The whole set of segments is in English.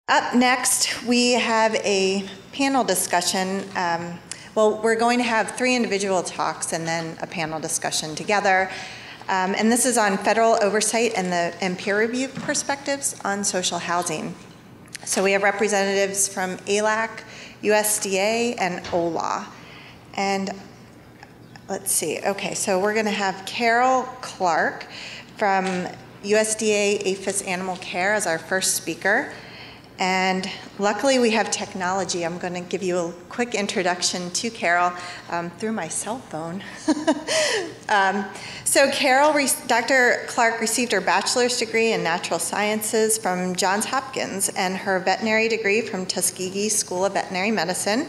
Up next, we have a panel discussion. Well, we're going to have 3 individual talks and then a panel discussion together. And this is on federal oversight and peer review perspectives on social housing. So we have representatives from AAALAC, USDA, and OLAW. And let's see, okay, so we're gonna have Clarke from USDA APHIS Animal Care as our first speaker. And luckily we have technology. I'm going to give you a quick introduction to Carol through my cell phone. So Dr. Clarke received her bachelor's degree in natural sciences from Johns Hopkins and her veterinary degree from Tuskegee School of Veterinary Medicine.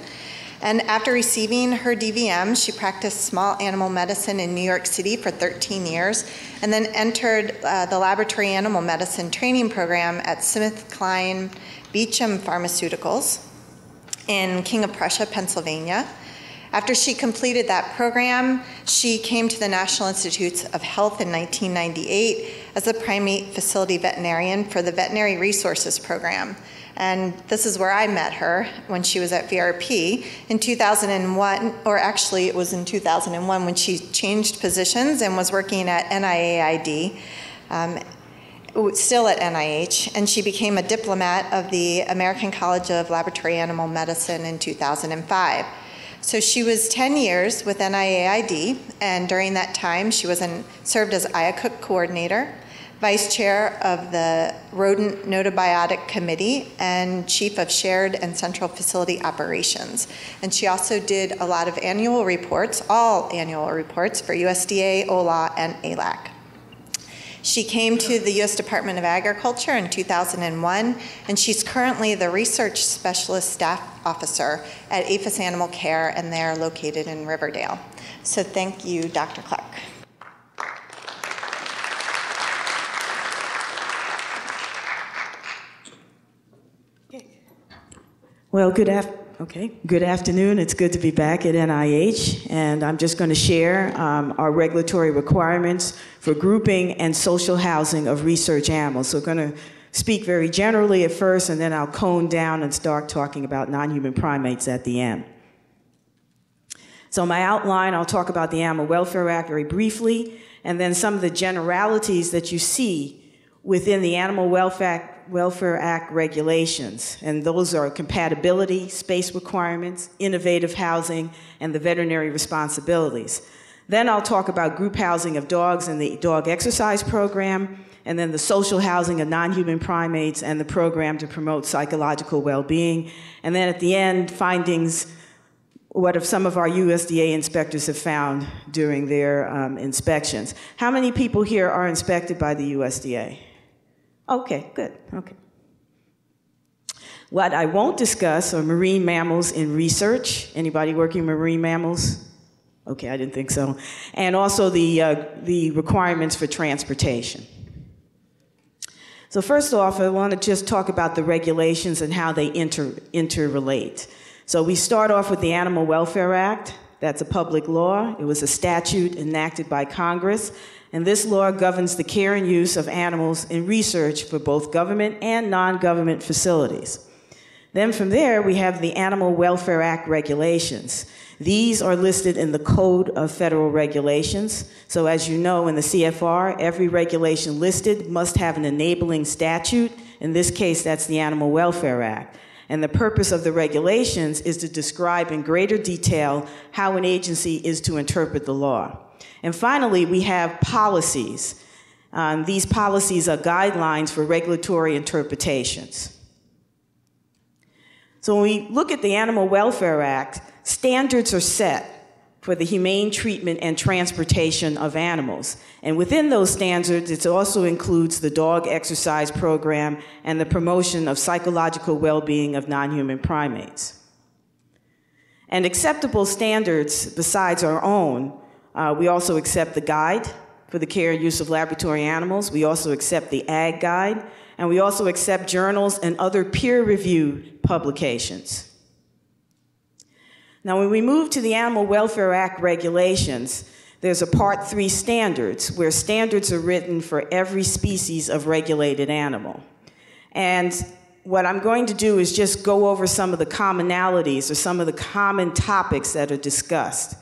And after receiving her DVM, she practiced small animal medicine in New York City for 13 years and then entered the laboratory animal medicine training program at SmithKline Beecham Pharmaceuticals in King of Prussia, Pennsylvania. After she completed that program, she came to the National Institutes of Health in 1998 as a primate facility veterinarian for the Veterinary Resources Program. And this is where I met her when she was at VRP in 2001, or actually it was in 2001 when she changed positions and was working at NIAID, still at NIH, and she became a diplomat of the American College of Laboratory Animal Medicine in 2005. So she was 10 years with NIAID, and during that time she served as IACUC coordinator, vice chair of the Rodent Notobiotic Committee, and chief of shared and central facility operations. And she also did a lot of annual reports, all annual reports for USDA, OLAW, and AALAC. She came to the U.S. Department of Agriculture in 2001, and she's currently the Research Specialist Staff Officer at APHIS Animal Care, and they're located in Riverdale. So thank you, Dr. Clarke. Well, good afternoon. It's good to be back at NIH, and I'm just going to share our regulatory requirements for grouping and social housing of research animals. So I'm going to speak very generally at first, and then I'll cone down and start talking about non-human primates at the end. So my outline, I'll talk about the Animal Welfare Act very briefly, and then some of the generalities that you see within the Animal Welfare Act regulations, and those are compatibility, space requirements, innovative housing, and the veterinary responsibilities. Then I'll talk about group housing of dogs and the dog exercise program, and then the social housing of non-human primates and the program to promote psychological well-being. And then at the end, findings, what some of our USDA inspectors have found during their inspections. How many people here are inspected by the USDA? Okay, good, okay. What I won't discuss are marine mammals in research. Anybody working marine mammals? Okay, I didn't think so. And also the requirements for transportation. So first off, I want to just talk about the regulations and how they interrelate. So we start off with the Animal Welfare Act. That's a public law. It was a statute enacted by Congress. And this law governs the care and use of animals in research for both government and non-government facilities. Then from there, we have the Animal Welfare Act regulations. These are listed in the Code of Federal Regulations. So as you know, in the CFR, every regulation listed must have an enabling statute. In this case, that's the Animal Welfare Act. And the purpose of the regulations is to describe in greater detail how an agency is to interpret the law. And finally, we have policies. These policies are guidelines for regulatory interpretations. So when we look at the Animal Welfare Act, standards are set for the humane treatment and transportation of animals. And within those standards, it also includes the dog exercise program and the promotion of psychological well-being of non-human primates. And acceptable standards besides our own, we also accept the guide for the care and use of laboratory animals. We also accept the Ag Guide, and we also accept journals and other peer-reviewed publications. Now, when we move to the Animal Welfare Act regulations, there's a Part 3 standards, where standards are written for every species of regulated animal. And what I'm going to do is just go over some of the commonalities or some of the common topics that are discussed.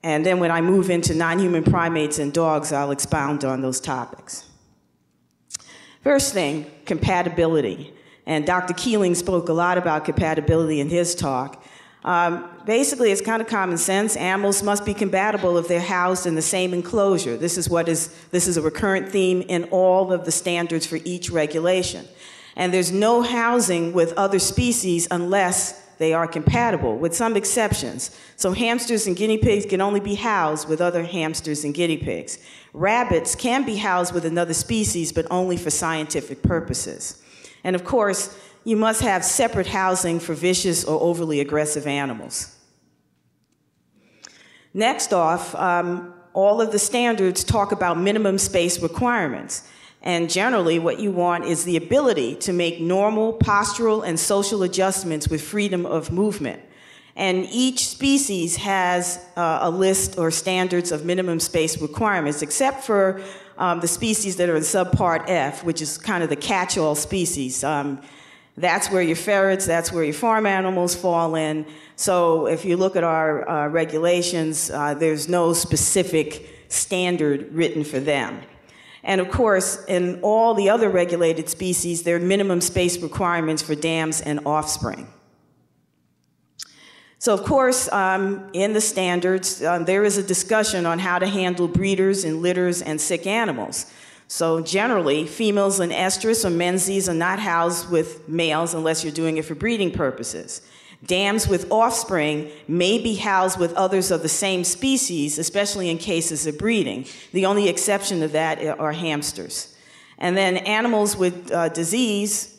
And then when I move into non-human primates and dogs, I'll expound on those topics. First thing, compatibility. And Dr. Keeling spoke a lot about compatibility in his talk. Basically, it's kind of common sense. Animals must be compatible if they're housed in the same enclosure. This is a recurrent theme in all of the standards for each regulation. And there's no housing with other species unless they are compatible, with some exceptions. So hamsters and guinea pigs can only be housed with other hamsters and guinea pigs. Rabbits can be housed with another species, but only for scientific purposes. And of course, you must have separate housing for vicious or overly aggressive animals. Next off, all of the standards talk about minimum space requirements. And generally, what you want is the ability to make normal postural and social adjustments with freedom of movement. And each species has a list or standards of minimum space requirements, except for the species that are in subpart F, which is kind of the catch-all species. That's where your ferrets, that's where your farm animals fall in. So if you look at our regulations, there's no specific standard written for them. And of course, in all the other regulated species, there are minimum space requirements for dams and offspring. So of course, in the standards, there is a discussion on how to handle breeders and litters and sick animals. So generally, females in estrus or menses are not housed with males unless you're doing it for breeding purposes. Dams with offspring may be housed with others of the same species, especially in cases of breeding. The only exception to that are hamsters. And then animals with disease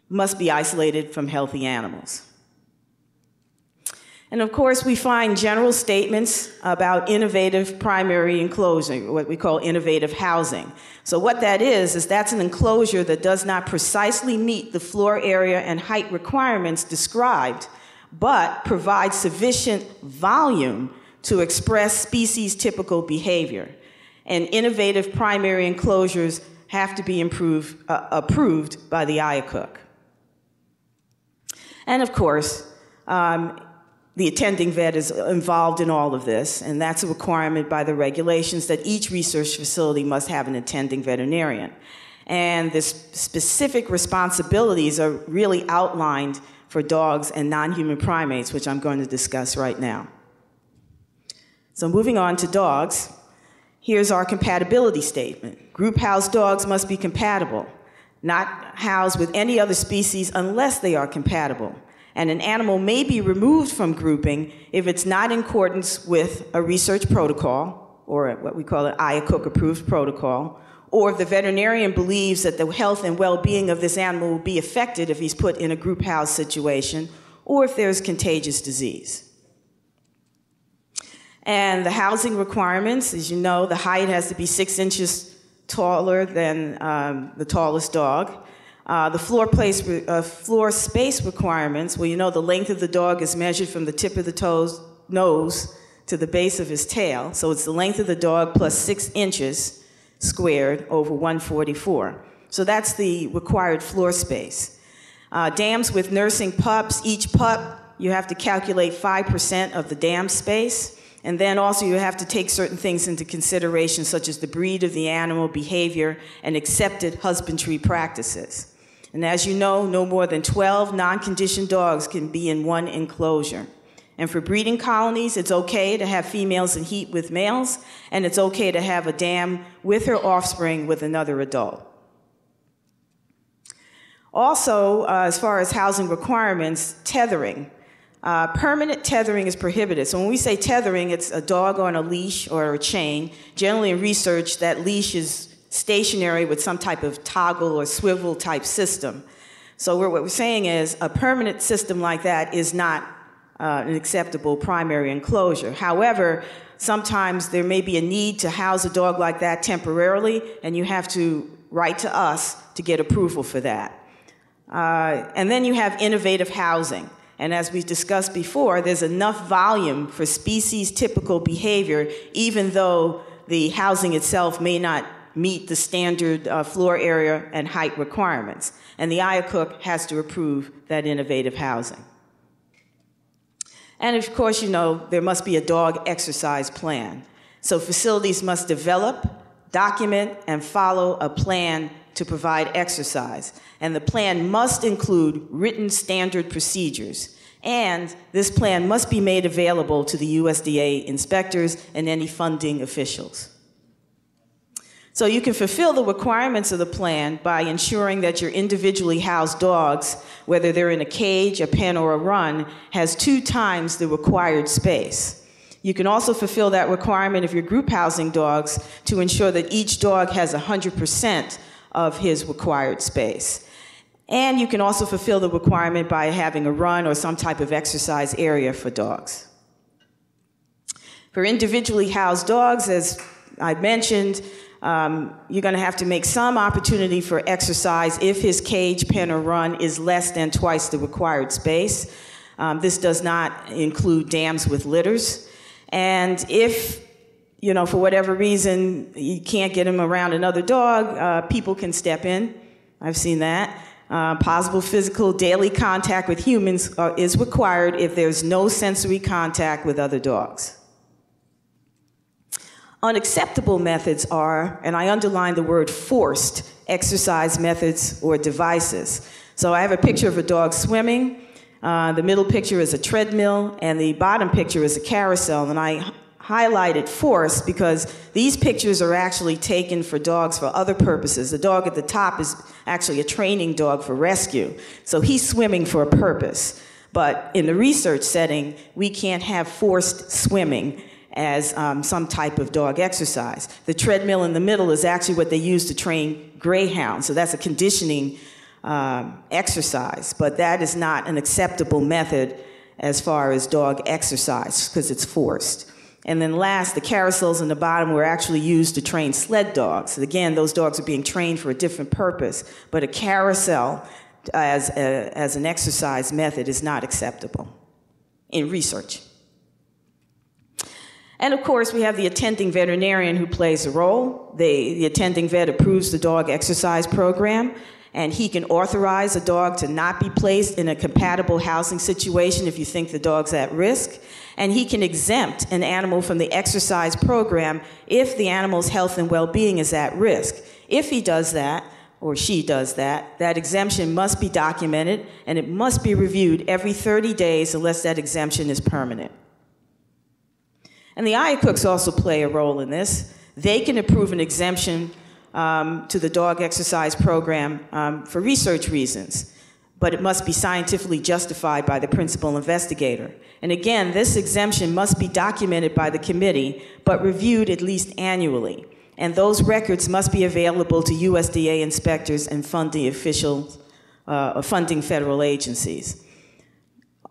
must be isolated from healthy animals. And of course, we find general statements about innovative primary enclosure, what we call innovative housing. So what that is that's an enclosure that does not precisely meet the floor area and height requirements described, but provides sufficient volume to express species-typical behavior. And innovative primary enclosures have to be approved by the AAALAC. And of course, the attending vet is involved in all of this, and that's a requirement by the regulations that each research facility must have an attending veterinarian. And the specific responsibilities are really outlined for dogs and non-human primates, which I'm going to discuss right now. So moving on to dogs, here's our compatibility statement. Group housed dogs must be compatible, not housed with any other species unless they are compatible. And an animal may be removed from grouping if it's not in accordance with a research protocol, or what we call an AAALAC-approved protocol, or if the veterinarian believes that the health and well-being of this animal will be affected if he's put in a group house situation, or if there's contagious disease. And the housing requirements, as you know, the height has to be 6 inches taller than the tallest dog. The floor space requirements, well, you know the length of the dog is measured from the tip of the nose to the base of his tail. So it's the length of the dog plus 6 inches squared over 144. So that's the required floor space. Dams with nursing pups, each pup, you have to calculate 5% of the dam space. And then also you have to take certain things into consideration, such as the breed of the animal, behavior, and accepted husbandry practices. And as you know, no more than 12 non-conditioned dogs can be in one enclosure. And for breeding colonies, it's okay to have females in heat with males, and it's okay to have a dam with her offspring with another adult. Also, as far as housing requirements, tethering. Permanent tethering is prohibited. So when we say tethering, it's a dog on a leash or a chain. Generally in research, that leash is stationary with some type of toggle or swivel type system. So what we're saying is a permanent system like that is not an acceptable primary enclosure. However, sometimes there may be a need to house a dog like that temporarily, and you have to write to us to get approval for that. And then you have innovative housing. And as we've discussed before, there's enough volume for species-typical behavior, even though the housing itself may not meet the standard floor area and height requirements. And the AAALAC has to approve that innovative housing. And of course, you know, there must be a dog exercise plan. So facilities must develop, document, and follow a plan to provide exercise. And the plan must include written standard procedures. And this plan must be made available to the USDA inspectors and any funding officials. So you can fulfill the requirements of the plan by ensuring that your individually housed dogs, whether they're in a cage, a pen, or a run, has 2 times the required space. You can also fulfill that requirement of your group housing dogs to ensure that each dog has 100% of his required space. And you can also fulfill the requirement by having a run or some type of exercise area for dogs. For individually housed dogs, as I mentioned, you're going to have to make some opportunity for exercise if his cage, pen, or run is less than twice the required space. This does not include dams with litters. And if, you know, for whatever reason, you can't get him around another dog, people can step in. I've seen that. Possible physical daily contact with humans is required if there's no sensory contact with other dogs. Unacceptable methods are, and I underline the word forced, exercise methods or devices. So I have a picture of a dog swimming. The middle picture is a treadmill, and the bottom picture is a carousel. And I highlighted forced because these pictures are actually taken for dogs for other purposes. The dog at the top is actually a training dog for rescue. So he's swimming for a purpose. But in the research setting, we can't have forced swimming as some type of dog exercise. The treadmill in the middle is actually what they use to train greyhounds, so that's a conditioning exercise, but that is not an acceptable method as far as dog exercise because it's forced. And then last, the carousels in the bottom were actually used to train sled dogs. Again, those dogs are being trained for a different purpose, but a carousel as an exercise method is not acceptable in research. And of course, we have the attending veterinarian who plays a role. The attending vet approves the dog exercise program, and he can authorize a dog to not be placed in a compatible housing situation if you think the dog's at risk. And he can exempt an animal from the exercise program if the animal's health and well-being is at risk. If he does that, or she does that, that exemption must be documented, and it must be reviewed every 30 days unless that exemption is permanent. And the AAALACs also play a role in this. They can approve an exemption to the dog exercise program for research reasons, but it must be scientifically justified by the principal investigator. And again, this exemption must be documented by the committee, but reviewed at least annually. And those records must be available to USDA inspectors and funding officials, funding federal agencies.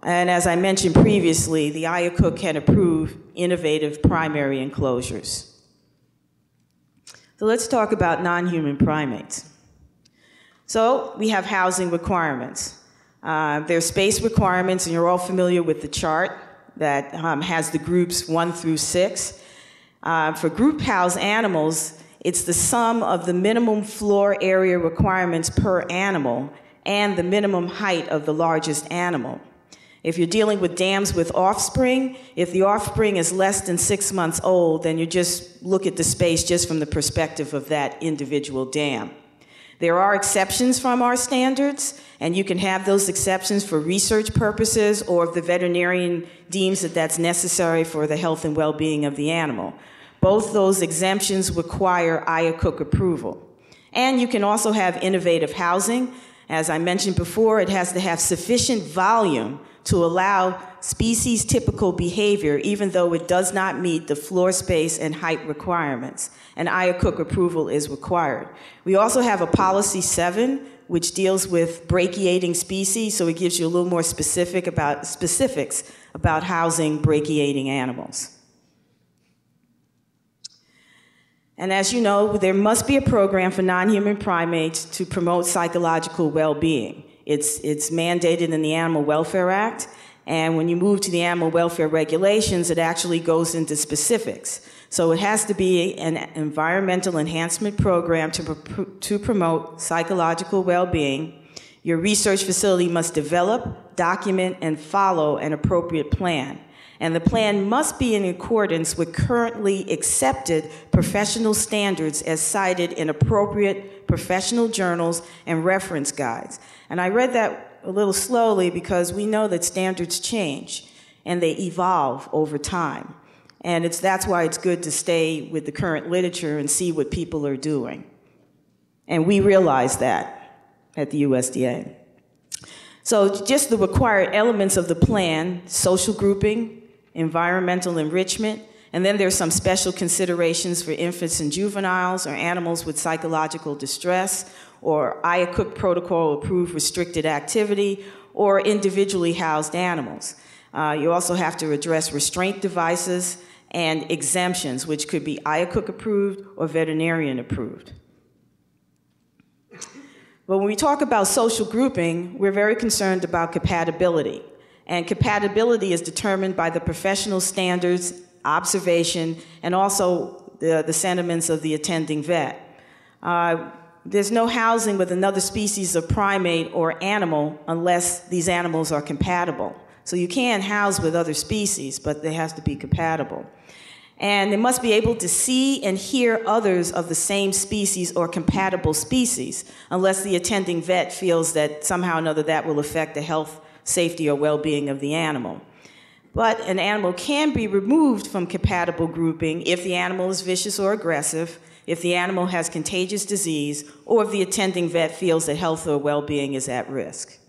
And as I mentioned previously, the AAALAC can approve innovative primary enclosures. So let's talk about non-human primates. So we have housing requirements. There are space requirements, and you're all familiar with the chart that has the groups 1 through 6. For group house animals, it's the sum of the minimum floor area requirements per animal and the minimum height of the largest animal. If you're dealing with dams with offspring, if the offspring is less than 6 months old, then you just look at the space just from the perspective of that individual dam. There are exceptions from our standards, and you can have those exceptions for research purposes or if the veterinarian deems that that's necessary for the health and well-being of the animal. Both those exemptions require AAALAC approval. And you can also have innovative housing. As I mentioned before, it has to have sufficient volume to allow species-typical behavior, even though it does not meet the floor space and height requirements. And AAALAC approval is required. We also have a policy 7, which deals with brachiating species, so it gives you a little more specifics about housing brachiating animals. And as you know, there must be a program for non-human primates to promote psychological well-being. It's mandated in the Animal Welfare Act, And when you move to the animal welfare regulations, it actually goes into specifics. So it has to be an environmental enhancement program to promote psychological well-being. Your research facility must develop, document, and follow an appropriate plan. And the plan must be in accordance with currently accepted professional standards as cited in appropriate professional journals and reference guides. And I read that a little slowly because we know that standards change and they evolve over time. And that's why it's good to stay with the current literature and see what people are doing. And we realize that at the USDA. So just the required elements of the plan: social grouping, environmental enrichment, and then there's some special considerations for infants and juveniles or animals with psychological distress, or IACUC protocol approved restricted activity, or individually housed animals. You also have to address restraint devices and exemptions, which could be IACUC approved or veterinarian approved. But when we talk about social grouping, we're very concerned about compatibility. And compatibility is determined by the professional standards, observation, and also the sentiments of the attending vet. There's no housing with another species of primate or animal unless these animals are compatible. So you can house with other species, but they have to be compatible. And they must be able to see and hear others of the same species or compatible species, unless the attending vet feels that somehow or another that will affect the health, safety, or well-being of the animal. But an animal can be removed from compatible grouping if the animal is vicious or aggressive, if the animal has contagious disease, or if the attending vet feels that health or well-being is at risk.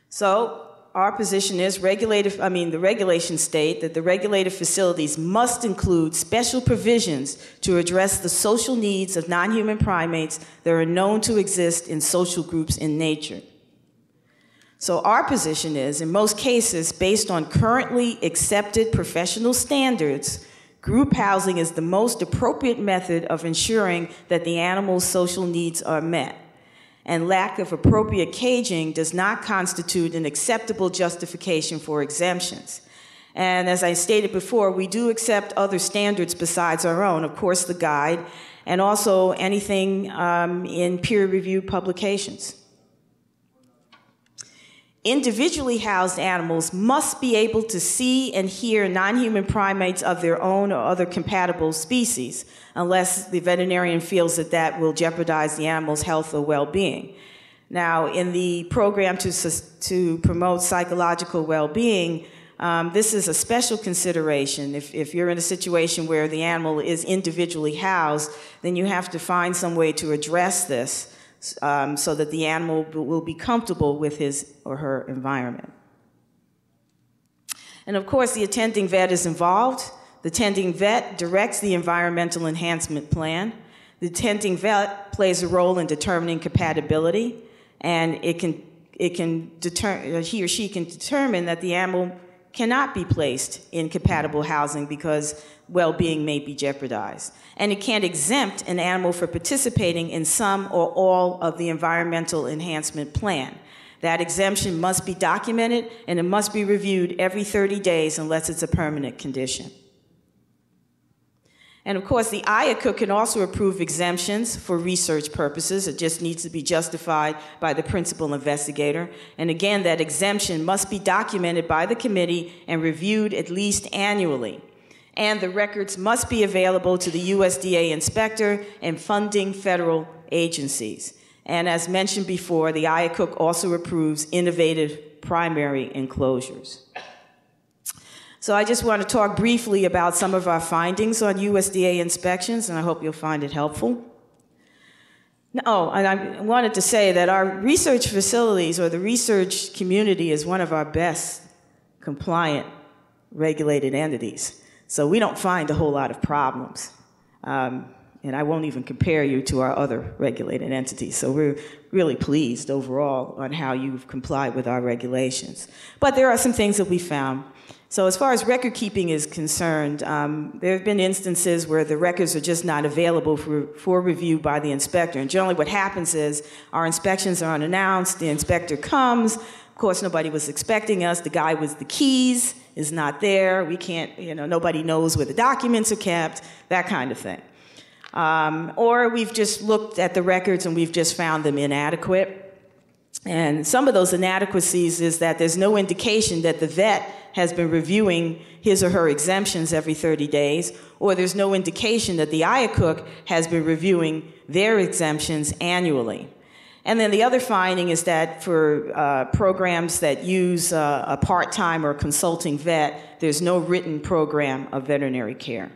So our position is the regulations state that the regulated facilities must include special provisions to address the social needs of non-human primates that are known to exist in social groups in nature. So our position is, in most cases, based on currently accepted professional standards, group housing is the most appropriate method of ensuring that the animal's social needs are met. And lack of appropriate caging does not constitute an acceptable justification for exemptions. And as I stated before, we do accept other standards besides our own, of course the guide, and also anything in peer-reviewed publications. Individually housed animals must be able to see and hear non-human primates of their own or other compatible species, unless the veterinarian feels that that will jeopardize the animal's health or well-being. Now, in the program to promote psychological well-being, this is a special consideration. If you're in a situation where the animal is individually housed, then you have to find some way to address this so that the animal will be comfortable with his or her environment. And of course, the attending vet is involved. The attending vet directs the environmental enhancement plan. The attending vet plays a role in determining compatibility, and he or she can determine that the animal cannot be placed in compatible housing because well-being may be jeopardized. And it can't exempt an animal for participating in some or all of the environmental enhancement plan. That exemption must be documented, and it must be reviewed every 30 days unless it's a permanent condition. And of course, the IACUC can also approve exemptions for research purposes. It just needs to be justified by the principal investigator. And again, that exemption must be documented by the committee and reviewed at least annually. And the records must be available to the USDA inspector and funding federal agencies. And as mentioned before, the IACUC also approves innovative primary enclosures. So I just want to talk briefly about some of our findings on USDA inspections, and I hope you'll find it helpful. Oh, and I wanted to say that our research facilities, or the research community, is one of our best compliant regulated entities. So we don't find a whole lot of problems. And I won't even compare you to our other regulated entities. So we're really pleased overall on how you've complied with our regulations. But there are some things that we found. So as far as record keeping is concerned, there have been instances where the records are just not available for review by the inspector. And generally what happens is our inspections are unannounced, the inspector comes, Of course, nobody was expecting us. The guy with the keys is not there. We can't, nobody knows where the documents are kept, that kind of thing. Or we've just looked at the records and we've just found them inadequate. And some of those inadequacies is that there's no indication that the vet has been reviewing his or her exemptions every 30 days, or there's no indication that the IACUC has been reviewing their exemptions annually. And then the other finding is that for programs that use a part-time or consulting vet, there's no written program of veterinary care.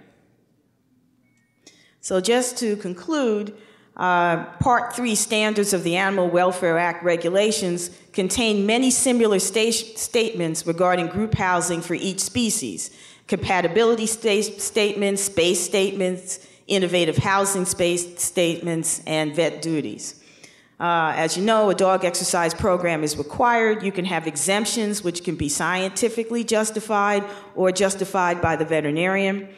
So just to conclude, Part 3 Standards of the Animal Welfare Act regulations contain many similar statements regarding group housing for each species: compatibility statements, space statements, innovative housing space statements, and vet duties. As you know, a dog exercise program is required. You can have exemptions, which can be scientifically justified or justified by the veterinarian.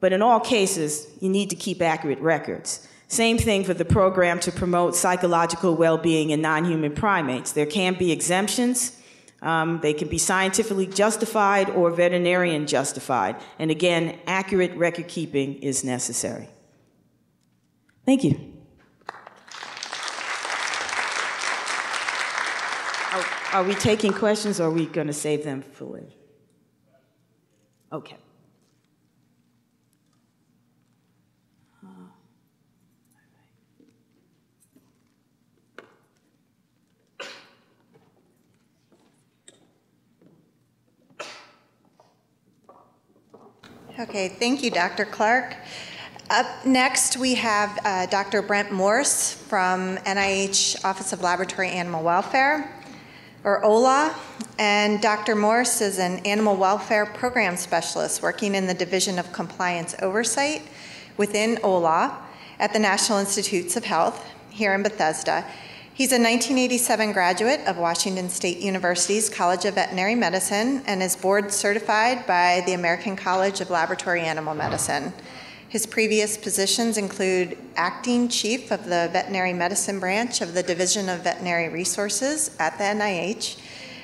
But in all cases, you need to keep accurate records. Same thing for the program to promote psychological well-being in non-human primates. There can be exemptions. They can be scientifically justified or veterinarian justified. And again, accurate record keeping is necessary. Thank you. Are we taking questions, or are we going to save them for later? Okay. Okay, thank you, Dr. Clarke. Up next, we have Dr. Brent Morse from NIH Office of Laboratory Animal Welfare, or OLAW. And Dr. Morse is an animal welfare program specialist working in the Division of Compliance Oversight within OLAW at the National Institutes of Health here in Bethesda. He's a 1987 graduate of Washington State University's College of Veterinary Medicine and is board certified by the American College of Laboratory Animal Medicine. His previous positions include acting chief of the veterinary medicine branch of the Division of Veterinary Resources at the NIH,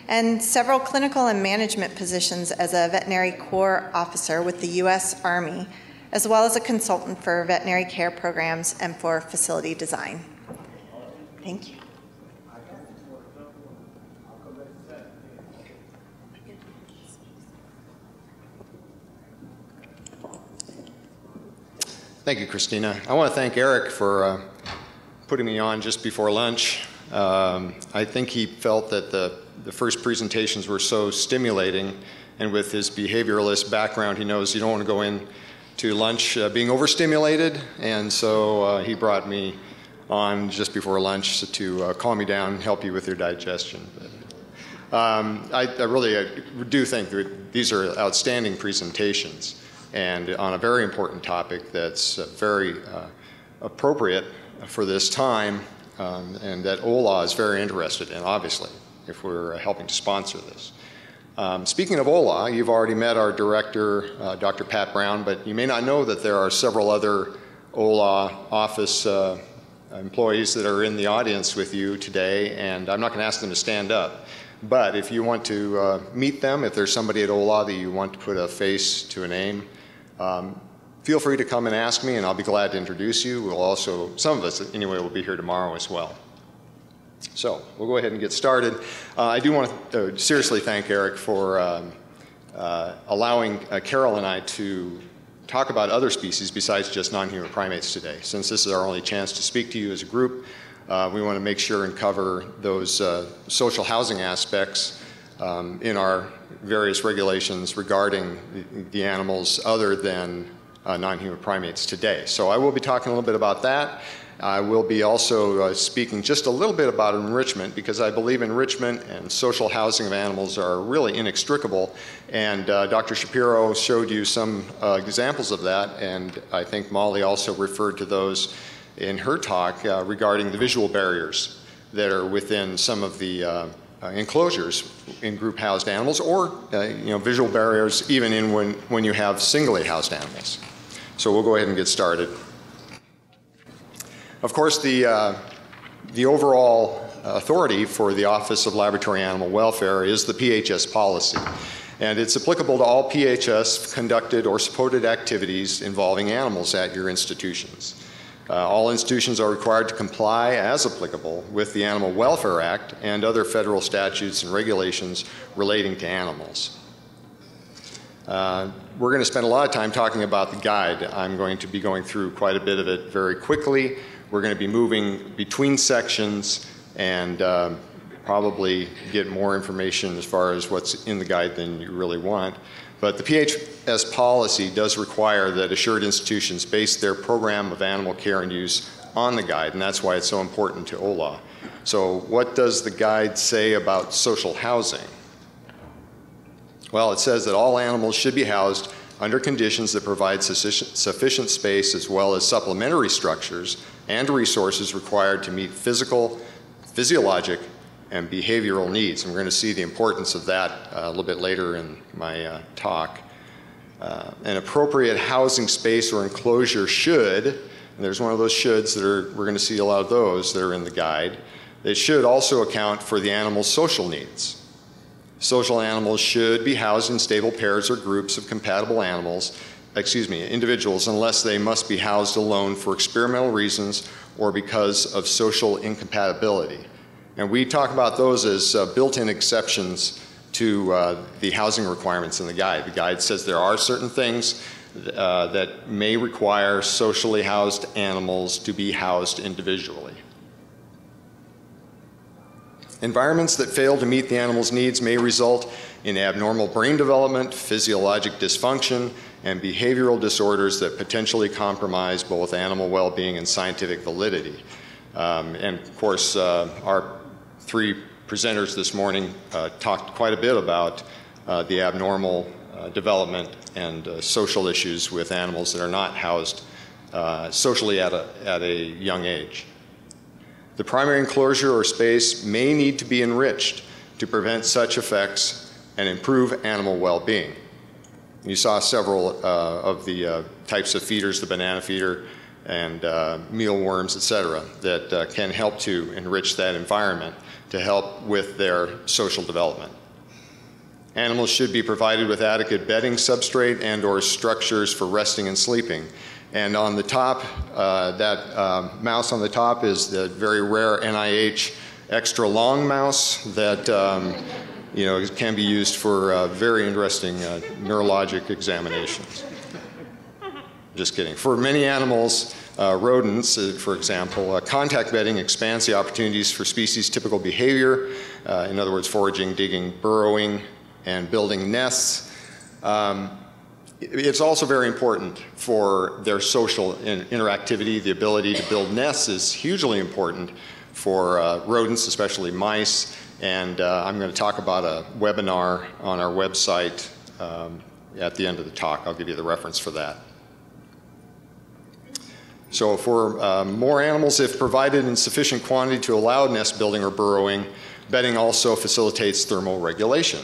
and several clinical and management positions as a veterinary corps officer with the U.S. Army, as well as a consultant for veterinary care programs and for facility design. Thank you. Thank you, Christina. I want to thank Eric for putting me on just before lunch. I think he felt that the first presentations were so stimulating, and with his behavioralist background, he knows you don't want to go in to lunch being overstimulated, and so he brought me on just before lunch to calm me down and help you with your digestion. I really do think that these are outstanding presentations, and on a very important topic that's very appropriate for this time, and that OLAW is very interested in, obviously, if we're helping to sponsor this. Speaking of OLAW, you've already met our director, Dr. Pat Brown, but you may not know that there are several other OLAW office employees that are in the audience with you today, and I'm not going to ask them to stand up. But if you want to meet them, if there's somebody at OLAW that you want to put a face to a name, feel free to come and ask me, and I'll be glad to introduce you. We'll also, some of us anyway, will be here tomorrow as well. So we'll go ahead and get started. I do want to seriously thank Eric for allowing Carol and I to talk about other species besides just non-human primates today. Since this is our only chance to speak to you as a group, we want to make sure and cover those social housing aspects in our various regulations regarding the animals other than non-human primates today. So I will be talking a little bit about that. I will be also speaking just a little bit about enrichment, because I believe enrichment and social housing of animals are really inextricable, and Dr. Shapiro showed you some examples of that, and I think Molly also referred to those in her talk regarding the visual barriers that are within some of the enclosures in group housed animals, or visual barriers even in when you have singly housed animals. So we'll go ahead and get started. Of course, the The overall authority for the Office of Laboratory Animal Welfare is the PHS policy. And it's applicable to all PHS conducted or supported activities involving animals at your institutions. All institutions are required to comply as applicable with the Animal Welfare Act and other federal statutes and regulations relating to animals. We're going to spend a lot of time talking about the guide. I'm going to be going through quite a bit of it very quickly. We're going to be moving between sections and probably get more information as far as what's in the guide than you really want. But the PHS policy does require that assured institutions base their program of animal care and use on the guide, and that's why it's so important to OLAW. So what does the guide say about social housing? Well, it says that all animals should be housed under conditions that provide sufficient space as well as supplementary structures and resources required to meet physical, physiologic, and behavioral needs. And we're going to see the importance of that a little bit later in my talk. An appropriate housing space or enclosure should, and there's one of those shoulds that we're going to see a lot of those that are in the guide, they should also account for the animal's social needs. Social animals should be housed in stable pairs or groups of compatible individuals, unless they must be housed alone for experimental reasons or because of social incompatibility. And we talk about those as built-in exceptions to the housing requirements in the guide. The guide says there are certain things that may require socially housed animals to be housed individually. Environments that fail to meet the animal's needs may result in abnormal brain development, physiologic dysfunction, and behavioral disorders that potentially compromise both animal well-being and scientific validity. And of course, our three presenters this morning talked quite a bit about the abnormal development and social issues with animals that are not housed socially at a young age. The primary enclosure or space may need to be enriched to prevent such effects and improve animal well-being. You saw several of the types of feeders, the banana feeder and mealworms, etc., that can help to enrich that environment to help with their social development. Animals should be provided with adequate bedding, substrate, and or structures for resting and sleeping. And on the top, that mouse on the top is the very rare NIH extra long mouse that can be used for very interesting neurologic examinations. Just kidding. For many animals, rodents, for example, contact bedding expands the opportunities for species-typical behavior, in other words, foraging, digging, burrowing, and building nests. It's also very important for their social interactivity. The ability to build nests is hugely important for rodents, especially mice. And I'm going to talk about a webinar on our website at the end of the talk. I'll give you the reference for that. So for more animals, if provided in sufficient quantity to allow nest building or burrowing, bedding also facilitates thermal regulation.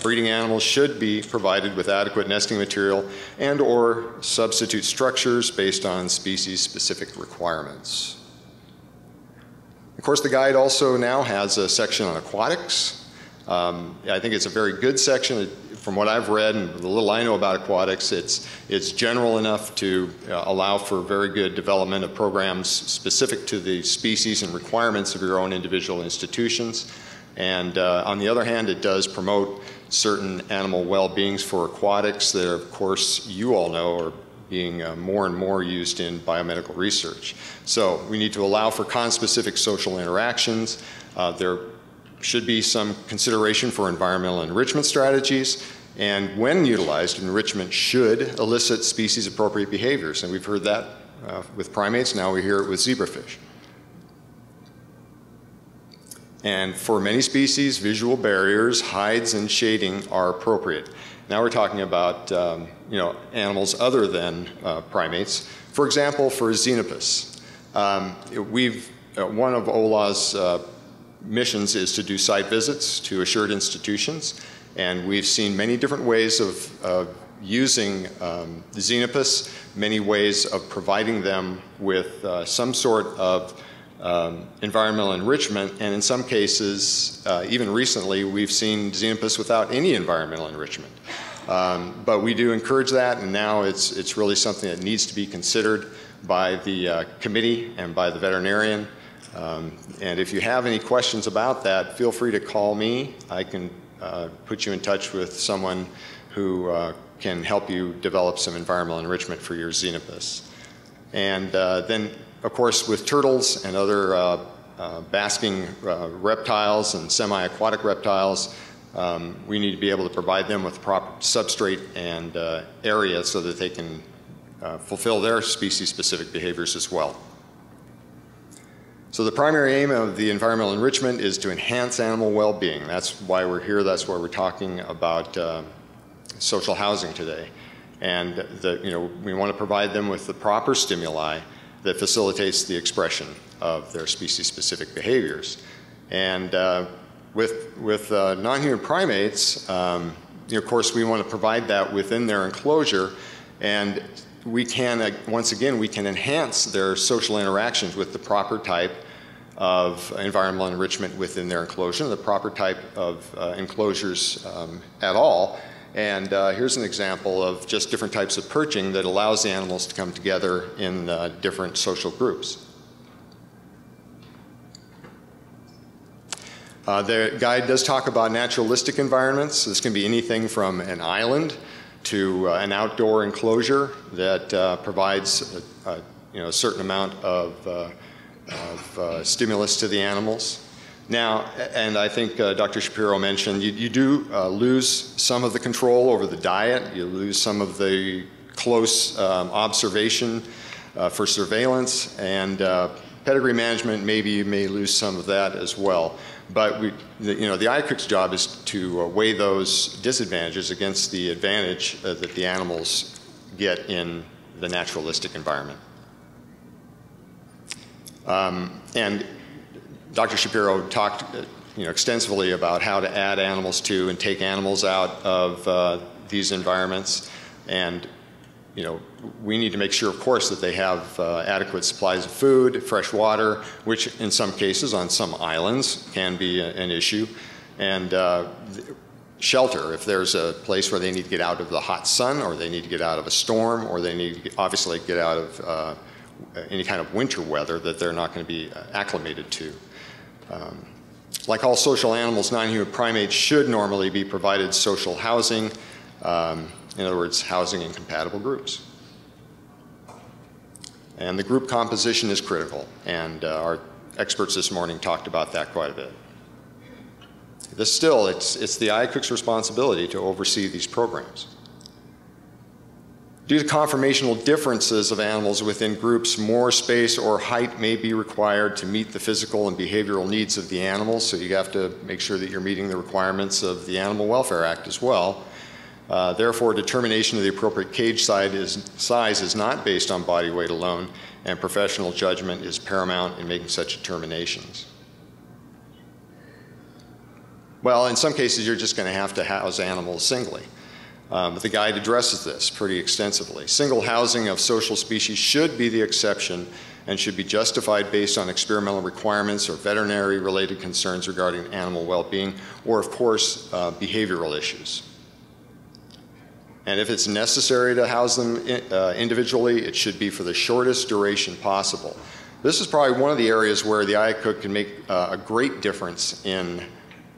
Breeding animals should be provided with adequate nesting material and or substitute structures based on species-specific requirements. Of course, the guide also now has a section on aquatics. I think it's a very good section. From what I've read and the little I know about aquatics, it's general enough to allow for very good development of programs specific to the species and requirements of your own individual institutions. And on the other hand, it does promote certain animal well-beings for aquatics that, of course, you all know are being more and more used in biomedical research. So we need to allow for conspecific social interactions. There should be some consideration for environmental enrichment strategies. And when utilized, enrichment should elicit species-appropriate behaviors. And we've heard that with primates. Now we hear it with zebrafish. And for many species, visual barriers, hides, and shading are appropriate. Now we're talking about animals other than primates. For example, for Xenopus, one of OLAW's missions is to do site visits to assured institutions, and we've seen many different ways of using Xenopus, many ways of providing them with some sort of environmental enrichment, and in some cases, even recently, we've seen xenopus without any environmental enrichment. But we do encourage that, and now it's really something that needs to be considered by the committee and by the veterinarian. And if you have any questions about that, feel free to call me. I can put you in touch with someone who can help you develop some environmental enrichment for your xenopus. And then, of course, with turtles and other basking reptiles and semi-aquatic reptiles, we need to be able to provide them with proper substrate and area so that they can fulfill their species-specific behaviors as well. So the primary aim of the environmental enrichment is to enhance animal well-being. That's why we're here. That's why we're talking about social housing today. And we want to provide them with the proper stimuli that facilitates the expression of their species-specific behaviors. And with non-human primates, of course, we want to provide that within their enclosure, and we can, once again, we can enhance their social interactions with the proper type of environmental enrichment within their enclosure, the proper type of enclosures at all. And here's an example of just different types of perching that allows the animals to come together in different social groups. The guide does talk about naturalistic environments. This can be anything from an island to an outdoor enclosure that provides a certain amount of stimulus to the animals. Now, and I think Dr. Shapiro mentioned, you do lose some of the control over the diet. You lose some of the close observation for surveillance, and pedigree management, maybe you may lose some of that as well. But the IACUC's job is to weigh those disadvantages against the advantage that the animals get in the naturalistic environment. And Dr. Shapiro talked extensively about how to add animals to and take animals out of these environments. And we need to make sure, of course, that they have adequate supplies of food, fresh water, which in some cases on some islands can be an issue, and shelter if there's a place where they need to get out of the hot sun, or they need to get out of a storm, or they need to obviously get out of any kind of winter weather that they're not going to be acclimated to. Like all social animals, non-human primates should normally be provided social housing. In other words, housing in compatible groups. And the group composition is critical, and our experts this morning talked about that quite a bit. It's the IACUC's responsibility to oversee these programs. Due to conformational differences of animals within groups, more space or height may be required to meet the physical and behavioral needs of the animals, so you have to make sure that you're meeting the requirements of the Animal Welfare Act as well. Therefore, determination of the appropriate cage size is not based on body weight alone, and professional judgment is paramount in making such determinations. Well, in some cases, you're just going to house animals singly. But the guide addresses this pretty extensively. Single housing of social species should be the exception and should be justified based on experimental requirements or veterinary-related concerns regarding animal well-being, or, of course, behavioral issues. And if it's necessary to house them individually, it should be for the shortest duration possible. This is probably one of the areas where the IACUC can make a great difference in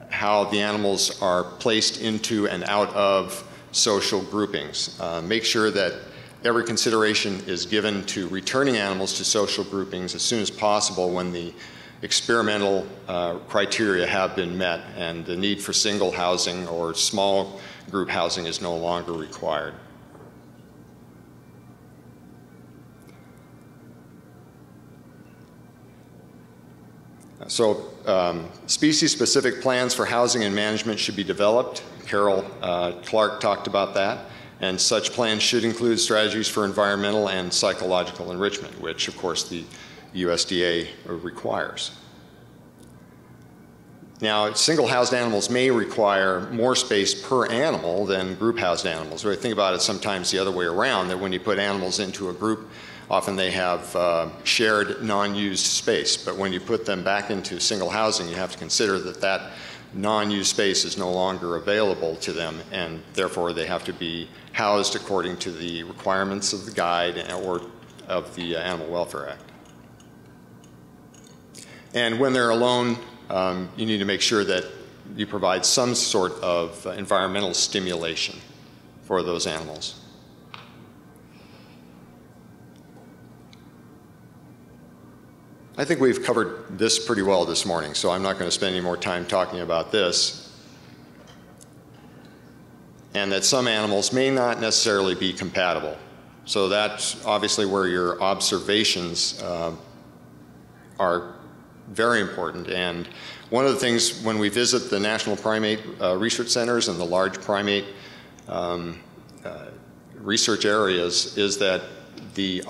how the animals are placed into and out of social groupings. Make sure that every consideration is given to returning animals to social groupings as soon as possible when the experimental criteria have been met and the need for single housing or small group housing is no longer required. So species-specific plans for housing and management should be developed. Clarke talked about that. And such plans should include strategies for environmental and psychological enrichment, which, of course, the USDA requires. Now, single-housed animals may require more space per animal than group-housed animals. Or I think about it sometimes the other way around, that when you put animals into a group Often they have shared non-used space, but when you put them back into single housing, you have to consider that that non-used space is no longer available to them, and therefore they have to be housed according to the requirements of the guide or of the Animal Welfare Act. And when they're alone, you need to make sure that you provide some sort of environmental stimulation for those animals. I think we've covered this pretty well this morning, so I'm not going to spend any more time talking about this. And that some animals may not necessarily be compatible. So that's obviously where your observations are very important. And one of the things when we visit the National Primate Research Centers and the large primate research areas is that the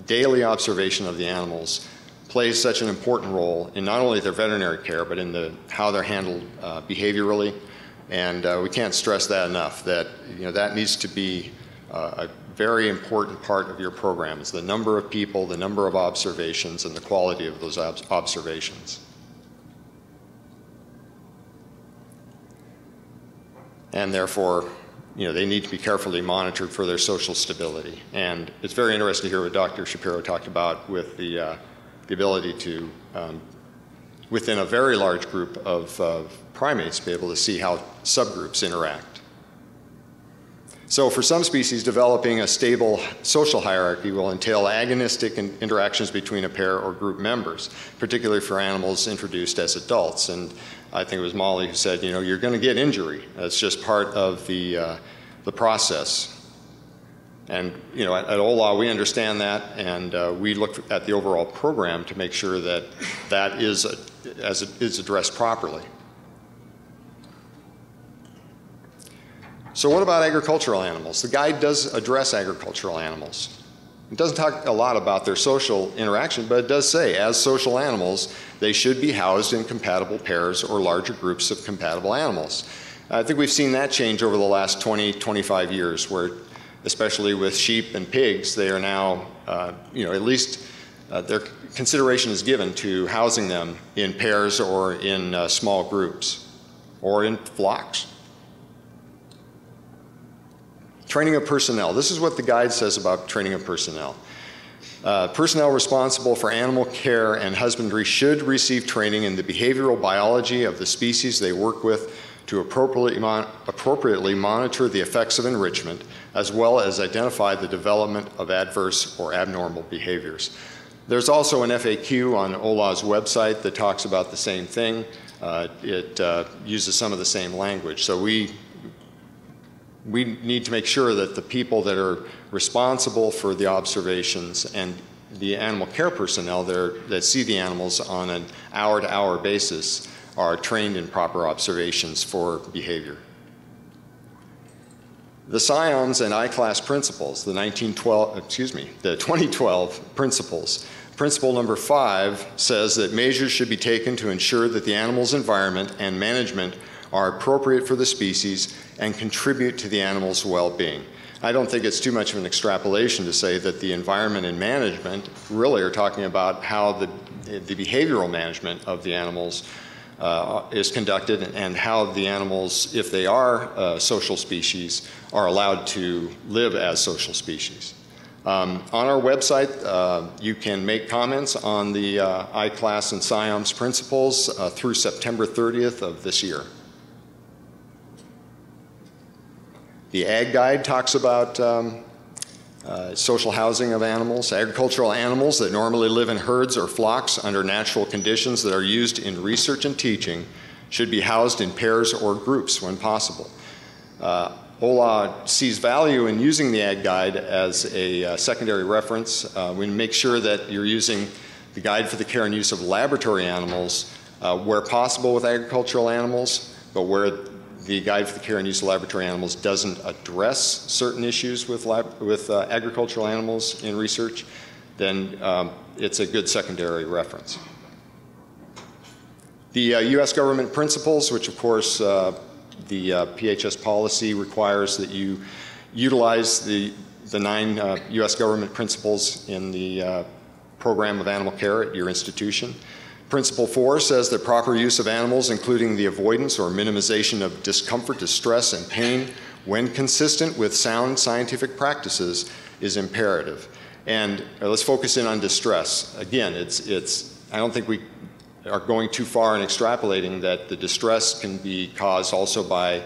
daily observation of the animals plays such an important role in not only their veterinary care, but in how they're handled behaviorally. And we can't stress that enough, that that needs to be a very important part of your program, is the number of people, the number of observations, and the quality of those observations. And therefore, they need to be carefully monitored for their social stability. And it's very interesting to hear what Dr. Shapiro talked about with the ability to, within a very large group of primates, be able to see how subgroups interact. So for some species, developing a stable social hierarchy will entail agonistic interactions between a pair or group members, particularly for animals introduced as adults. And I think it was Molly who said, you're going to get injury. That's just part of the process. And at OLAW, we understand that, and we look at the overall program to make sure that that is addressed properly. So what about agricultural animals? The guide does address agricultural animals. It doesn't talk a lot about their social interaction, but it does say, as social animals, they should be housed in compatible pairs or larger groups of compatible animals. I think we've seen that change over the last 20, 25 years, where, especially with sheep and pigs, they are now, at least their consideration is given to housing them in pairs or in small groups or in flocks. Training of personnel. This is what the guide says about training of personnel. Personnel responsible for animal care and husbandry should receive training in the behavioral biology of the species they work with to appropriately monitor the effects of enrichment, as well as identify the development of adverse or abnormal behaviors. There's also an FAQ on OLAW's website that talks about the same thing. It uses some of the same language. So we need to make sure that the people that are responsible for the observations and the animal care personnel that see the animals on an hour-to-hour basis are trained in proper observations for behavior. The SIOMS and I-class principles, the 2012 principles. Principle number 5 says that measures should be taken to ensure that the animal's environment and management are appropriate for the species and contribute to the animal's well-being. I don't think it's too much of an extrapolation to say that the environment and management really are talking about how the behavioral management of the animals is conducted and how the animals, if they are social species, are allowed to live as social species. On our website, you can make comments on the I-class and SIOMS principles through September 30th of this year. The Ag Guide talks about social housing of animals. Agricultural animals that normally live in herds or flocks under natural conditions that are used in research and teaching should be housed in pairs or groups when possible. OLAW sees value in using the Ag Guide as a secondary reference. We make sure that you're using the Guide for the Care and Use of Laboratory Animals where possible with agricultural animals, but where the Guide for the Care and Use of Laboratory Animals doesn't address certain issues with agricultural animals in research, then it's a good secondary reference. The U.S. government principles, which of course the PHS policy requires that you utilize the the 9 U.S. government principles in the program of animal care at your institution. Principle 4 says that proper use of animals, including the avoidance or minimization of discomfort, distress, and pain, when consistent with sound scientific practices, is imperative. And let's focus in on distress. Again, I don't think we are going too far in extrapolating that the distress can be caused also by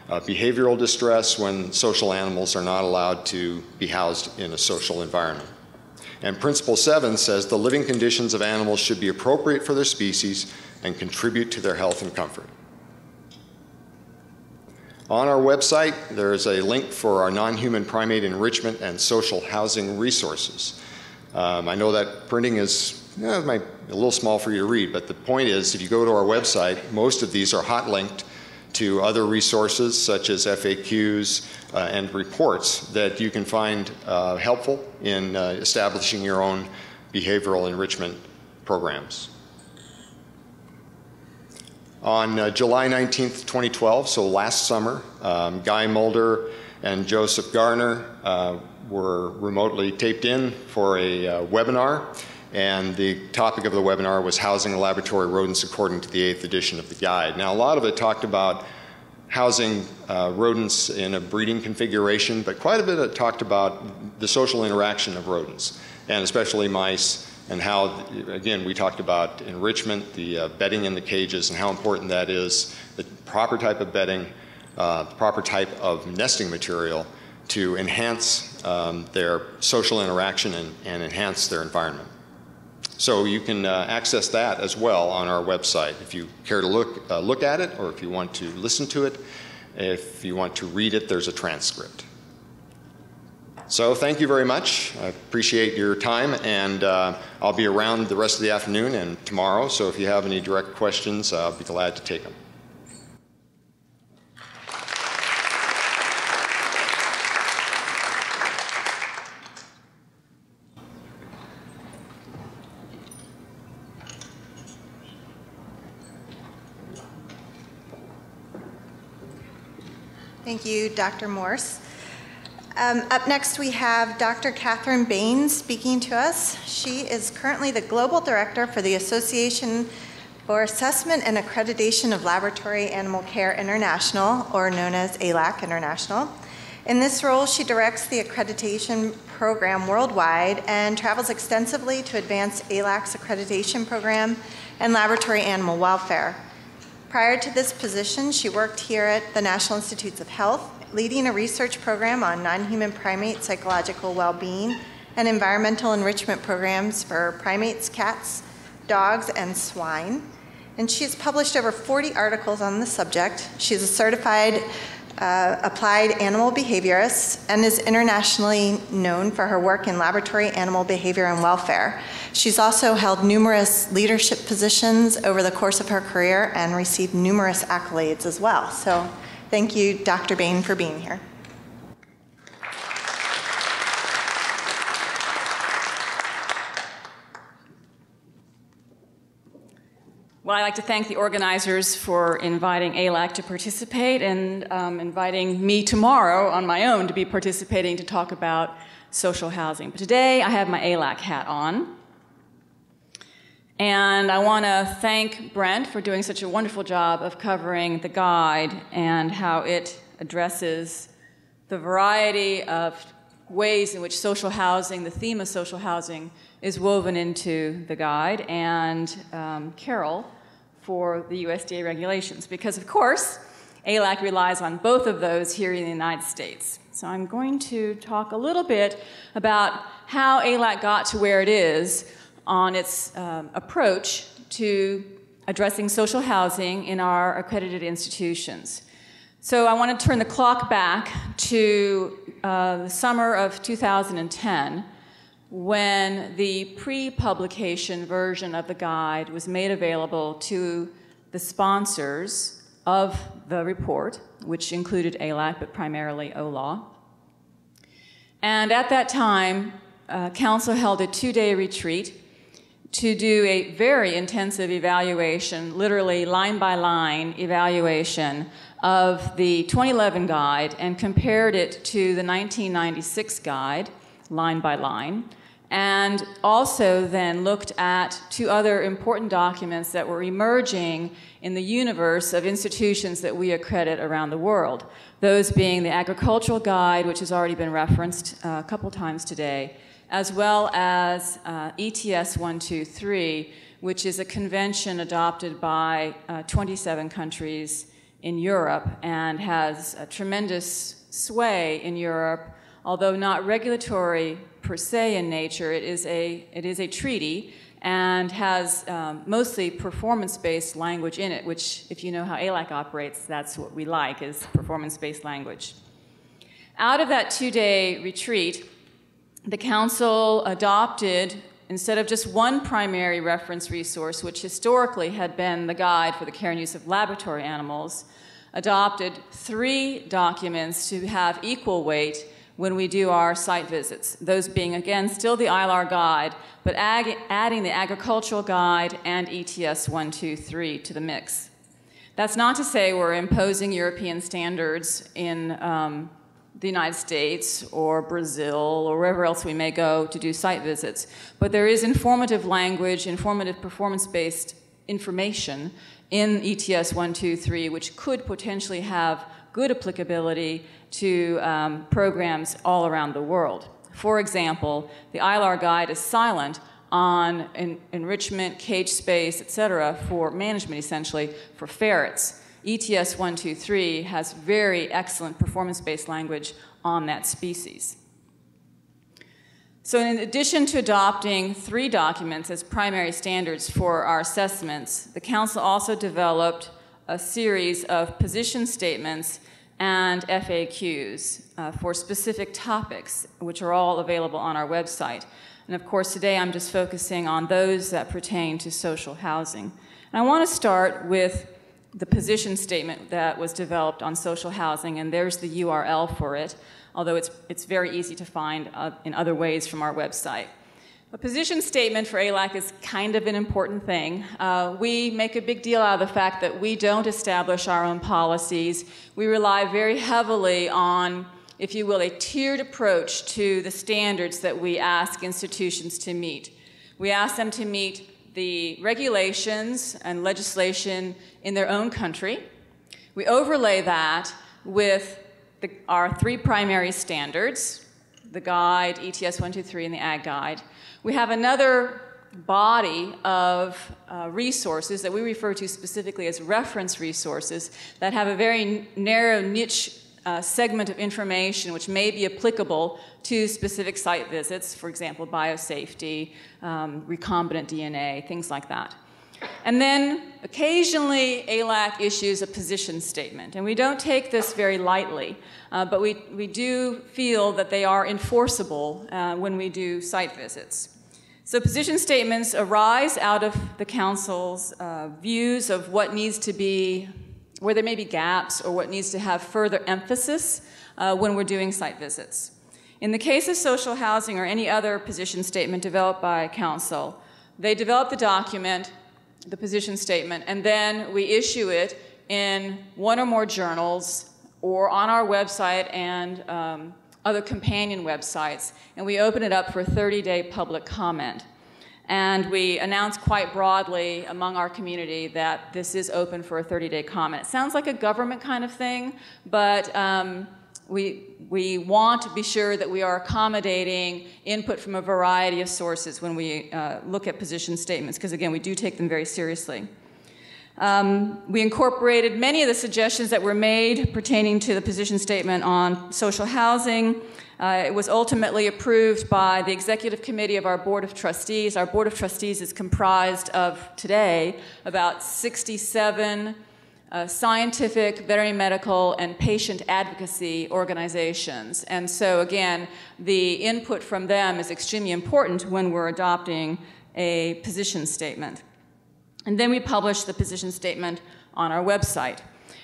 behavioral distress when social animals are not allowed to be housed in a social environment. And Principle 7 says the living conditions of animals should be appropriate for their species and contribute to their health and comfort. On our website, there is a link for our non-human primate enrichment and social housing resources. I know that printing is a little small for you to read, but the point is, if you go to our website, most of these are hot linked to other resources such as FAQs and reports that you can find helpful in establishing your own behavioral enrichment programs. On July 19th, 2012, so last summer, Guy Mulder and Joseph Garner were remotely taped in for a webinar, and the topic of the webinar was Housing Laboratory Rodents According to the 8th edition of the Guide. Now, a lot of it talked about housing rodents in a breeding configuration, but quite a bit of it talked about the social interaction of rodents, and especially mice, and how, again, we talked about enrichment, the bedding in the cages, and how important that is, the proper type of bedding, the proper type of nesting material to enhance their social interaction and enhance their environment. So you can access that as well on our website if you care to look at it, or if you want to listen to it. If you want to read it, there's a transcript. So thank you very much. I appreciate your time, and I'll be around the rest of the afternoon and tomorrow, so if you have any direct questions, I'll be glad to take them. Thank you, Dr. Morse. Up next, we have Dr. Kathryn Bayne speaking to us. She is currently the Global Director for the Association for Assessment and Accreditation of Laboratory Animal Care International, or known as AAALAC International. In this role, she directs the accreditation program worldwide and travels extensively to advance AAALAC's accreditation program and laboratory animal welfare. Prior to this position, she worked here at the National Institutes of Health, leading a research program on non-human primate psychological well-being and environmental enrichment programs for primates, cats, dogs, and swine. And she has published over 40 articles on the subject. She's a certified applied animal behaviorist and is internationally known for her work in laboratory animal behavior and welfare. She's also held numerous leadership positions over the course of her career and received numerous accolades as well. So thank you, Dr. Bayne, for being here. Well, I'd like to thank the organizers for inviting AAALAC to participate and inviting me tomorrow on my own to be participating to talk about social housing. But today I have my AAALAC hat on. And I want to thank Brent for doing such a wonderful job of covering the guide and how it addresses the variety of ways in which social housing, the theme of social housing, is woven into the guide, and Carol for the USDA regulations, because of course AAALAC relies on both of those here in the United States. So I'm going to talk a little bit about how AAALAC got to where it is on its approach to addressing social housing in our accredited institutions. So I want to turn the clock back to the summer of 2010, when the pre-publication version of the guide was made available to the sponsors of the report, which included AAALAC, but primarily OLAW. And at that time, Council held a 2-day retreat to do a very intensive evaluation, literally line-by-line evaluation of the 2011 guide and compared it to the 1996 guide, line by line, and also then looked at two other important documents that were emerging in the universe of institutions that we accredit around the world, those being the Agricultural Guide, which has already been referenced a couple times today, as well as ETS 123, which is a convention adopted by 27 countries in Europe and has a tremendous sway in Europe, although not regulatory per se in nature. It is a treaty and has mostly performance-based language in it, which, if you know how AAALAC operates, that's what we like, is performance-based language. Out of that two-day retreat, the Council adopted, instead of just one primary reference resource, which historically had been the guide for the care and use of laboratory animals, adopted 3 documents to have equal weight when we do our site visits. Those being, again, still the ILR guide, but adding the Agricultural Guide and ETS 123 to the mix. That's not to say we're imposing European standards in the United States or Brazil or wherever else we may go to do site visits. But there is informative language, informative performance-based information in ETS 123, which could potentially have good applicability to programs all around the world. For example, the ILR guide is silent on enrichment, cage space, et cetera, for management, essentially, for ferrets. ETS 123 has very excellent performance-based language on that species. So in addition to adopting 3 documents as primary standards for our assessments, the Council also developed a series of position statements and FAQs for specific topics, which are all available on our website. And of course, today I'm just focusing on those that pertain to social housing. And I want to start with the position statement that was developed on social housing, and there's the URL for it, although it's very easy to find in other ways from our website. A position statement for AAALAC is kind of an important thing. We make a big deal out of the fact that we don't establish our own policies. We rely very heavily on, if you will, a tiered approach to the standards that we ask institutions to meet. We ask them to meet the regulations and legislation in their own country. We overlay that with our 3 primary standards, the guide, ETS 123, and the Ag Guide. We have another body of resources that we refer to specifically as reference resources that have a very narrow niche segment of information which may be applicable to specific site visits, for example, biosafety, recombinant DNA, things like that. And then occasionally AAALAC issues a position statement, and we don't take this very lightly, but we do feel that they are enforceable when we do site visits. So position statements arise out of the Council's views of what needs to be, where there may be gaps or what needs to have further emphasis when we're doing site visits. In the case of social housing or any other position statement developed by Council, they develop the document, the position statement, and then we issue it in 1 or more journals or on our website and other companion websites, and we open it up for a 30-day public comment. And we announce quite broadly among our community that this is open for a 30-day comment. It sounds like a government kind of thing, but we want to be sure that we are accommodating input from a variety of sources when we look at position statements, because again, we do take them very seriously. We incorporated many of the suggestions that were made pertaining to the position statement on social housing. It was ultimately approved by the Executive Committee of our Board of Trustees. Our Board of Trustees is comprised of, today, about 67 scientific, veterinary medical, and patient advocacy organizations. And so, again, the input from them is extremely important when we're adopting a position statement. And then we publish the position statement on our website.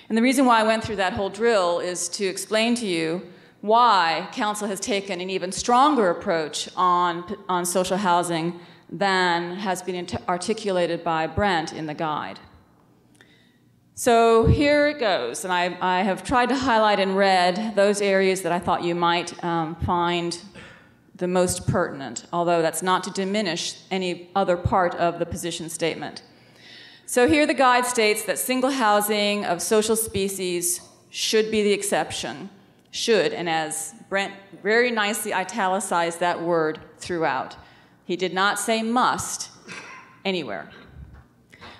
And the reason why I went through that whole drill is to explain to you why Council has taken an even stronger approach on social housing than has been articulated by Brent in the guide. So here it goes, and I have tried to highlight in red those areas that I thought you might find the most pertinent, although that's not to diminish any other part of the position statement. So here the guide states that single housing of social species should be the exception. Should, and as Brent very nicely italicized that word throughout. He did not say must anywhere.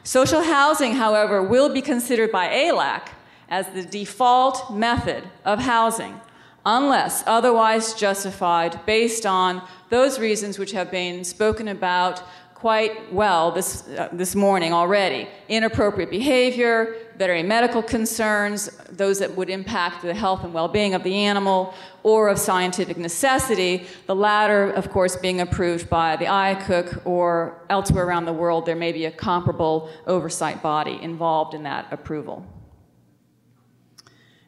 Social housing, however, will be considered by AAALAC as the default method of housing, unless otherwise justified based on those reasons which have been spoken about quite well this morning already. Inappropriate behavior, veterinary medical concerns, those that would impact the health and well-being of the animal, or of scientific necessity, the latter, of course, being approved by the AAALAC, or elsewhere around the world there may be a comparable oversight body involved in that approval.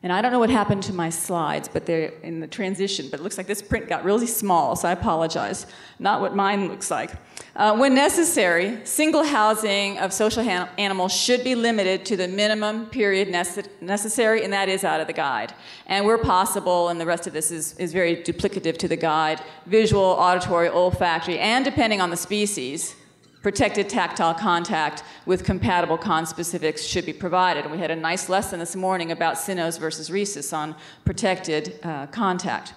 And I don't know what happened to my slides, but they're in the transition, but it looks like this print got really small, so I apologize. Not what mine looks like. When necessary, single housing of social animals should be limited to the minimum period necessary, and that is out of the guide. And where possible, and the rest of this is very duplicative to the guide, visual, auditory, olfactory, and depending on the species, protected tactile contact with compatible conspecifics should be provided. And we had a nice lesson this morning about cynos versus rhesus on protected contact.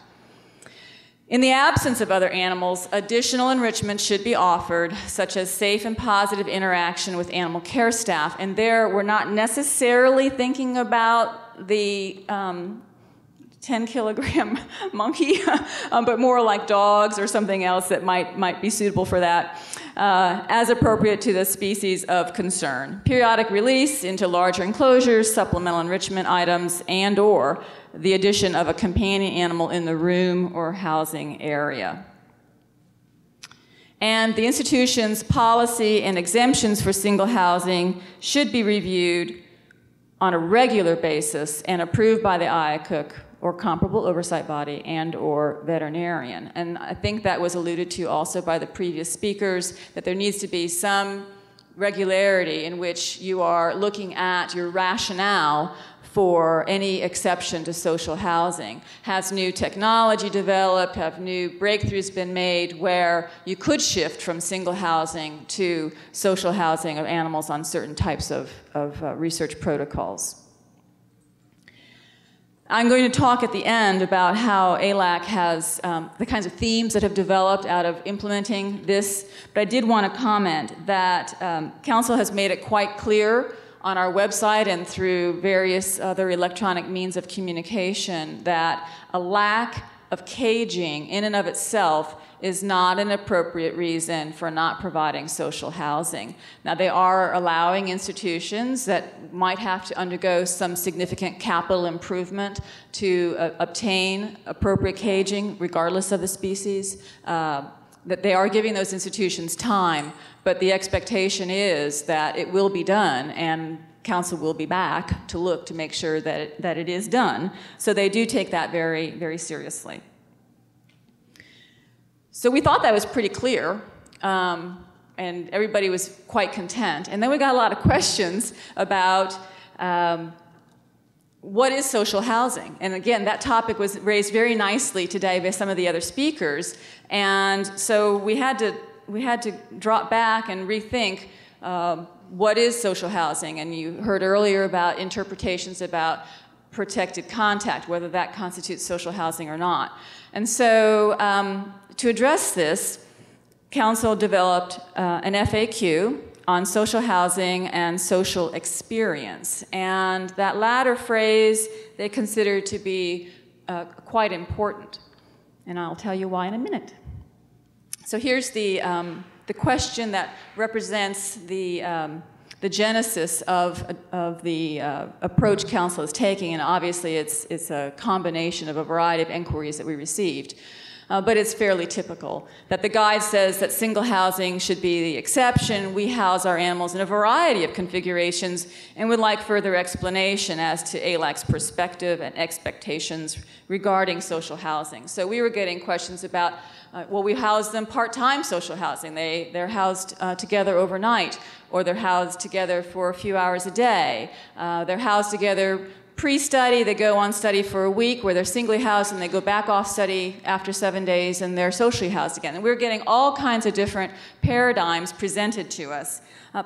In the absence of other animals, additional enrichment should be offered, such as safe and positive interaction with animal care staff. And there, we're not necessarily thinking about the 10-kilogram monkey, but more like dogs or something else that might be suitable for that, as appropriate to the species of concern. Periodic release into larger enclosures, supplemental enrichment items, and/or the addition of a companion animal in the room or housing area. And the institution's policy and exemptions for single housing should be reviewed on a regular basis and approved by the AAALAC or comparable oversight body and/or veterinarian. And I think that was alluded to also by the previous speakers, that there needs to be some regularity in which you are looking at your rationale for any exception to social housing. Has new technology developed? Have new breakthroughs been made where you could shift from single housing to social housing of animals on certain types of research protocols? I'm going to talk at the end about how AAALAC has the kinds of themes that have developed out of implementing this, but I did want to comment that Council has made it quite clear on our website and through various other electronic means of communication that a lack of caging in and of itself is not an appropriate reason for not providing social housing. Now, they are allowing institutions that might have to undergo some significant capital improvement to obtain appropriate caging, regardless of the species, that they are giving those institutions time, but the expectation is that it will be done, and Council will be back to look to make sure that it is done. So they do take that very, very seriously. So we thought that was pretty clear, and everybody was quite content. And then we got a lot of questions about what is social housing? And again, that topic was raised very nicely today by some of the other speakers. And so we had to drop back and rethink what is social housing. And you heard earlier about interpretations about protected contact, whether that constitutes social housing or not. And so to address this, Council developed an FAQ on social housing and social experience. And that latter phrase they consider to be quite important. And I'll tell you why in a minute. So here's the question that represents the genesis of the approach Council is taking, and obviously it's a combination of a variety of inquiries that we received. but it's fairly typical. That the guide says that single housing should be the exception. We house our animals in a variety of configurations and would like further explanation as to AAALAC's perspective and expectations regarding social housing. So we were getting questions about, well, we house them part-time social housing. They're housed together overnight, or they're housed together for a few hours a day. They're housed together pre-study, they go on study for a week where they're singly housed, and they go back off study after 7 days and they're socially housed again. And we're getting all kinds of different paradigms presented to us.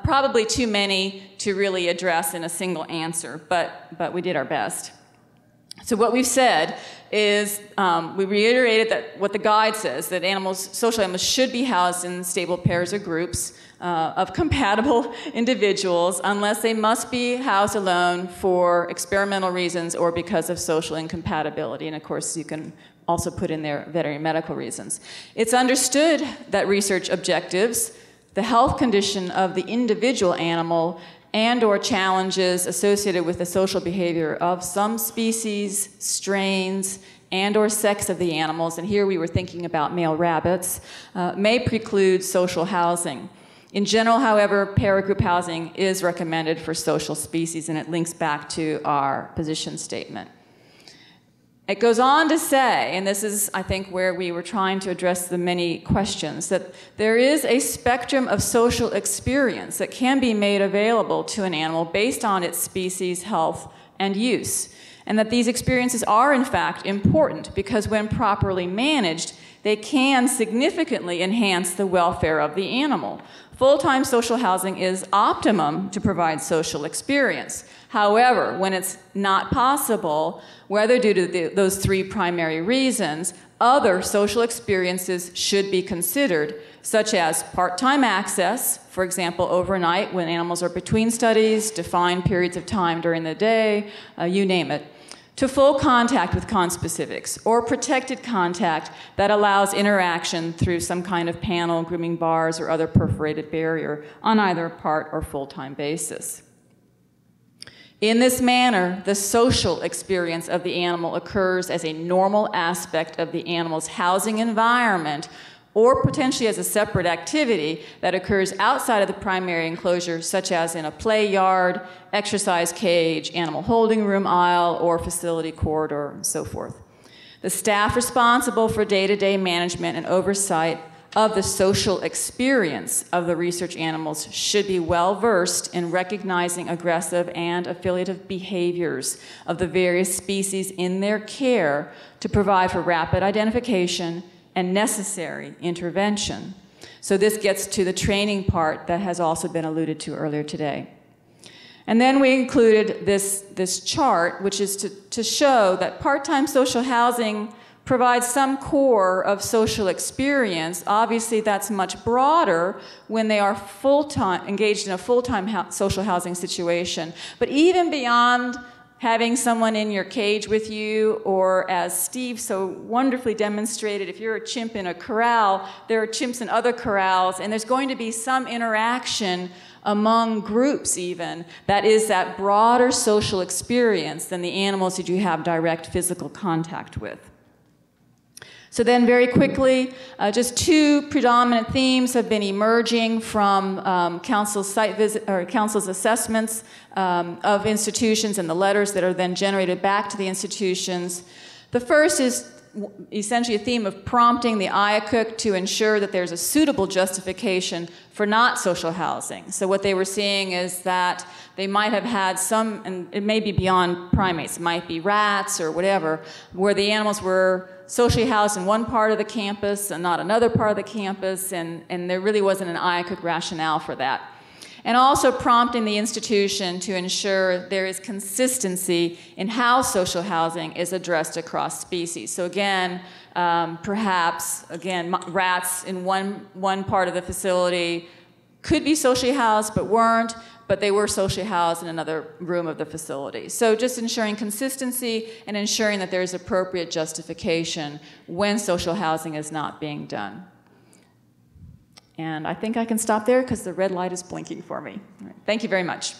Probably too many to really address in a single answer, but we did our best. So what we've said is, we reiterated that what the guide says, that social animals should be housed in stable pairs or groups of compatible individuals unless they must be housed alone for experimental reasons or because of social incompatibility. And of course, you can also put in there veterinary medical reasons. It's understood that research objectives, the health condition of the individual animal, and/or challenges associated with the social behavior of some species, strains, and/or sex of the animals, and here we were thinking about male rabbits, may preclude social housing. In general, however, pair or group housing is recommended for social species, and it links back to our position statement. It goes on to say, and this is, I think, where we were trying to address the many questions, that there is a spectrum of social experience that can be made available to an animal based on its species, health, and use. And that these experiences are, in fact, important because when properly managed, they can significantly enhance the welfare of the animal. Full-time social housing is optimum to provide social experience. However, when it's not possible, whether due to those three primary reasons, other social experiences should be considered, such as part-time access, for example, overnight when animals are between studies, defined periods of time during the day, you name it, to full contact with conspecifics, or protected contact that allows interaction through some kind of panel, grooming bars, or other perforated barrier on either a part or full-time basis. In this manner, the social experience of the animal occurs as a normal aspect of the animal's housing environment, or potentially as a separate activity that occurs outside of the primary enclosure, such as in a play yard, exercise cage, animal holding room aisle, or facility corridor, and so forth. The staff responsible for day-to-day management and oversight of the social experience of the research animals should be well-versed in recognizing aggressive and affiliative behaviors of the various species in their care to provide for rapid identification and necessary intervention. So this gets to the training part that has also been alluded to earlier today. And then we included this chart, which is to show that part-time social housing provides some core of social experience. Obviously, that's much broader when they are full-time, engaged in a full-time social housing situation. But even beyond having someone in your cage with you, or as Steve so wonderfully demonstrated, if you're a chimp in a corral, there are chimps in other corrals, and there's going to be some interaction among groups even that is that broader social experience than the animals that you have direct physical contact with. So then very quickly, just two predominant themes have been emerging from council's site visit, or council's assessments of institutions and the letters that are then generated back to the institutions. The first is essentially a theme of prompting the IACUC to ensure that there's a suitable justification for not social housing. So what they were seeing is that they might have had some, and it may be beyond primates, it might be rats or whatever, where the animals were socially housed in one part of the campus and not another part of the campus, and there really wasn't an IACUC rationale for that. And also prompting the institution to ensure there is consistency in how social housing is addressed across species. So again, perhaps, again, rats in one part of the facility could be socially housed but weren't, but they were socially housed in another room of the facility. So just ensuring consistency and ensuring that there is appropriate justification when social housing is not being done. And I think I can stop there because the red light is blinking for me. All right. Thank you very much.